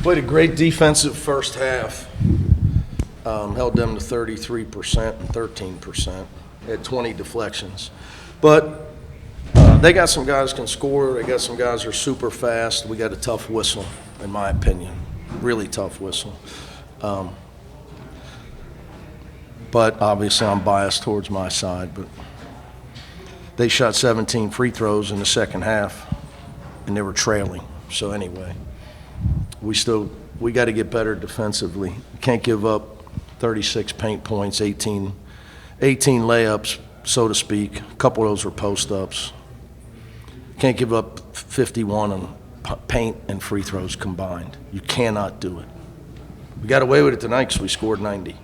Played a great defensive first half. Held them to 33% and 13%. Had 20 deflections. But they got some guys can score. They got some guys who are super fast. We got a tough whistle, in my opinion. Really tough whistle. But obviously I'm biased towards my side. But they shot 17 free throws in the second half, and they were trailing. So anyway, we got to get better defensively. We can't give up 36 paint points, 18 layups, so to speak. A couple of those were post-ups. Can't give up 51 on paint and free throws combined. You cannot do it. We got away with it tonight because we scored 90.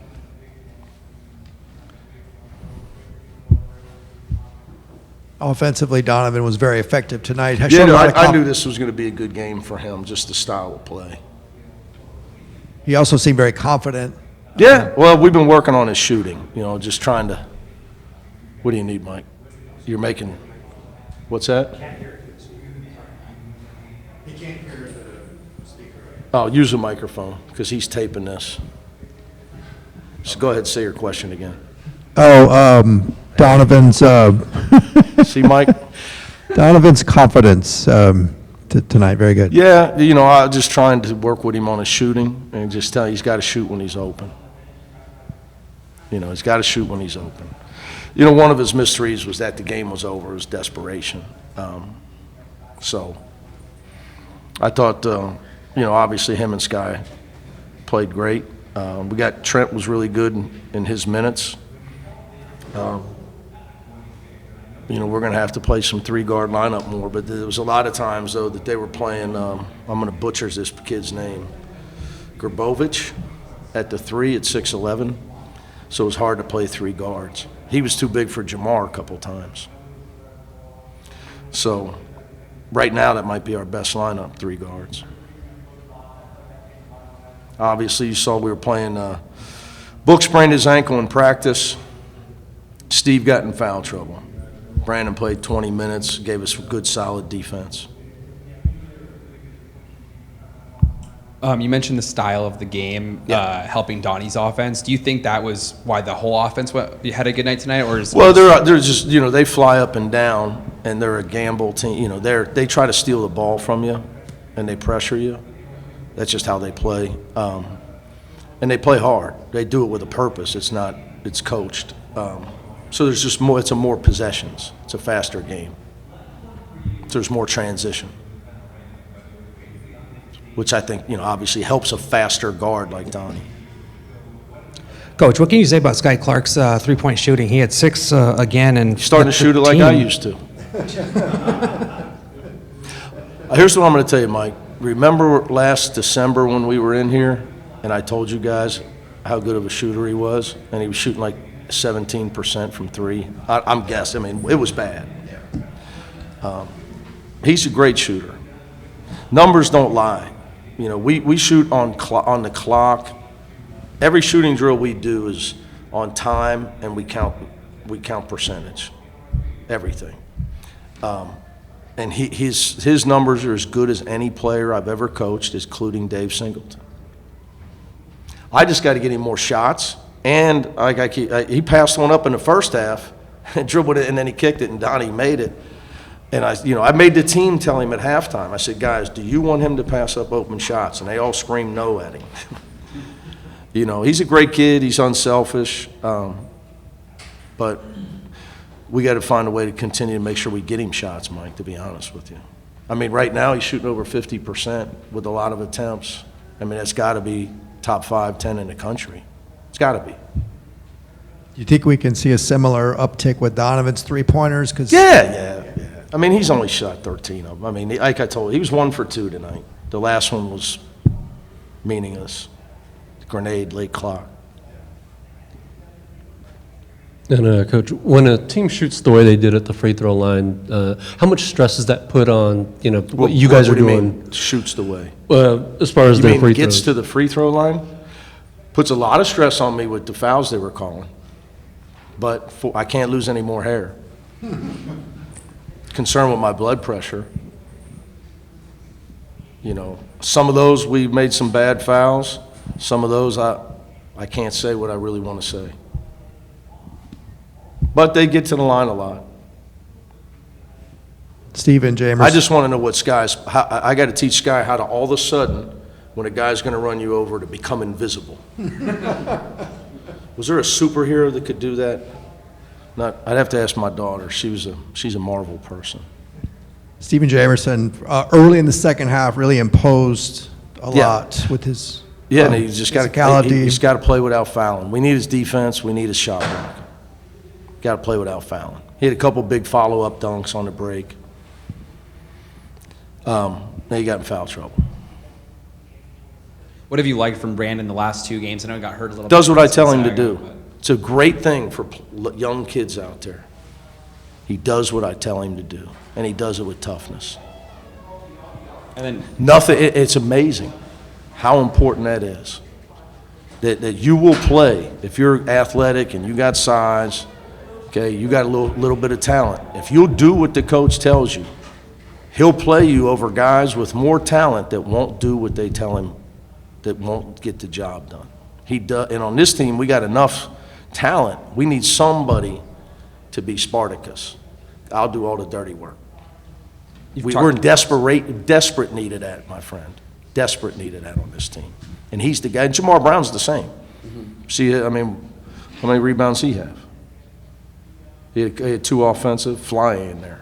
Offensively, Donovan was very effective tonight. Yeah, no, I knew this was going to be a good game for him, just the style of play. He also seemed very confident. Yeah, well, we've been working on his shooting, just trying to – what do you need, Mike? You're making – what's that? He can't hear the speaker. Oh, use a microphone because he's taping this. So go ahead and say your question again. Donovan's See, Mike? Donovan's confidence tonight, very good. Yeah, I was just trying to work with him on his shooting and just tell him he's got to shoot when he's open. He's got to shoot when he's open. One of his missed threes was that the game was over. It was desperation. So I thought, obviously him and Sky played great. We got Trent was really good in his minutes. We're going to have to play some three-guard lineup more, but there was a lot of times, though, that they were playing, I'm going to butcher this kid's name, Grabovich at the 3 at 6'11", so it was hard to play three guards. He was too big for Jamar a couple times. So right now that might be our best lineup, three guards. Obviously, you saw we were playing, Book sprained his ankle in practice. Steve got in foul trouble. Brandon played 20 minutes, gave us good, solid defense. You mentioned the style of the game helping Donnie's offense. Do you think that was why the whole offense had a good night tonight? Well, they're just, they fly up and down, and they're a gamble team. They try to steal the ball from you, and they pressure you. That's just how they play. And they play hard. They do it with a purpose. It's coached. So there's just more, it's more possessions. It's a faster game. So there's more transition, which I think, obviously helps a faster guard like Donnie. Coach, what can you say about Sky Clark's three-point shooting? He had 6 again. And starting to shoot it like I used to. Here's what I'm going to tell you, Mike. Remember last December when we were in here and I told you guys how good of a shooter he was? And he was shooting like 17% from 3. I'm guessing. It was bad. He's a great shooter. Numbers don't lie. We shoot on the clock. Every shooting drill we do is on time, and we count percentage, everything. And his numbers are as good as any player I've ever coached, including Dave Singleton. I just got to get him more shots. And he passed one up in the first half and dribbled it, and then he kicked it, and Donnie made it. And I made the team tell him at halftime. I said, guys, do you want him to pass up open shots? And they all screamed no at him. He's a great kid. He's unselfish. But we got to find a way to continue to make sure we get him shots, Mike, to be honest with you. Right now he's shooting over 50% with a lot of attempts. That's got to be top 5, 10 in the country. It's got to be. Do you think we can see a similar uptick with Donovan's three-pointers? Yeah. He's only shot 13 of them. Like I told you, he was 1 for 2 tonight. The last one was meaningless. Grenade, late clock. And Coach, when a team shoots the way they did at the free throw line, how much stress does that put on what you guys are doing? Shoots the way. As far as their free throws. Gets to the free throw line. Puts a lot of stress on me with the fouls they were calling. But I can't lose any more hair. Concerned with my blood pressure. You know, some of those, we made some bad fouls. Some of those, I can't say what I really want to say. But they get to the line a lot. Steven Jamerson. I just want to know what I got to teach Sky how to all of a sudden, when a guy's going to run you over, to become invisible. Was there a superhero that could do that? I'd have to ask my daughter. She's a Marvel person. Steven Jamerson, early in the second half, really imposed a lot with his Yeah, and he's just got physicality. he's got to play without fouling. We need his defense. We need his shot block. Got to play without fouling. He had a couple big follow-up dunks on the break. Now he got in foul trouble. What have you liked from Brandon the last 2 games? I know he got hurt a little bit. Does what I tell him to Gonzaga, do. but- It's a great thing for young kids out there. He does what I tell him to do, and he does it with toughness. And then Nothing. It's amazing how important that is. That you will play if you're athletic and you got size. Okay, you got a little bit of talent. If you'll do what the coach tells you, he'll play you over guys with more talent that won't do what they tell him, that won't get the job done. He does, and on this team, we got enough talent. We need somebody to be Spartacus. I'll do all the dirty work. We're in desperate need of that, my friend. Desperate need of that on this team. And he's the guy. And Jamar Brown's the same. See, I mean, how many rebounds he have? He had 2 offensive, flying in there.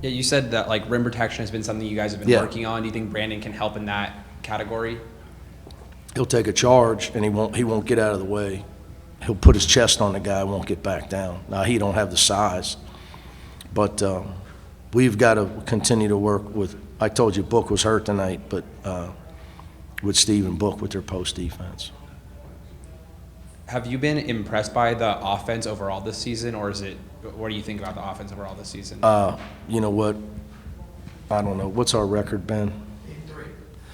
Yeah, you said that like rim protection has been something you guys have been Yeah. working on. Do you think Brandon can help in that category? He'll take a charge, and he won't get out of the way. He'll put his chest on the guy, won't get back down. Now, he don't have the size, but we've got to continue to work with, I told you Book was hurt tonight, but with Steve and Book with their post defense. Have you been impressed by the offense overall this season, or what do you think about the offense overall this season? You know what? I don't know. What's our record, Ben?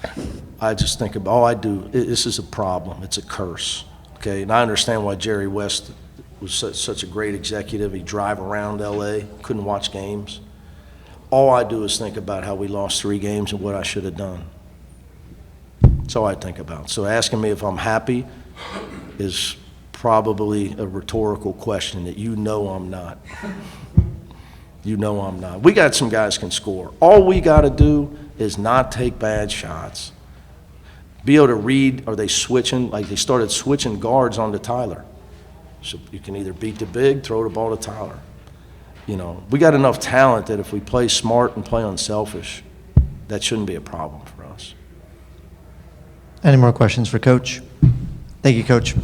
8-3. I just think about, this is a problem. It's a curse. Okay, and I understand why Jerry West was such a great executive. He'd drive around L.A., couldn't watch games. All I do is think about how we lost 3 games and what I should have done. That's all I think about. So asking me if I'm happy is probably a rhetorical question that you know I'm not. You know I'm not. We got some guys can score. All we got to do is not take bad shots. Be able to read, are they switching? Like they started switching guards onto Tyler. So you can either beat the big, throw the ball to Tyler. You know, we got enough talent that if we play smart and play unselfish, that shouldn't be a problem for us. Any more questions for Coach? Thank you, Coach.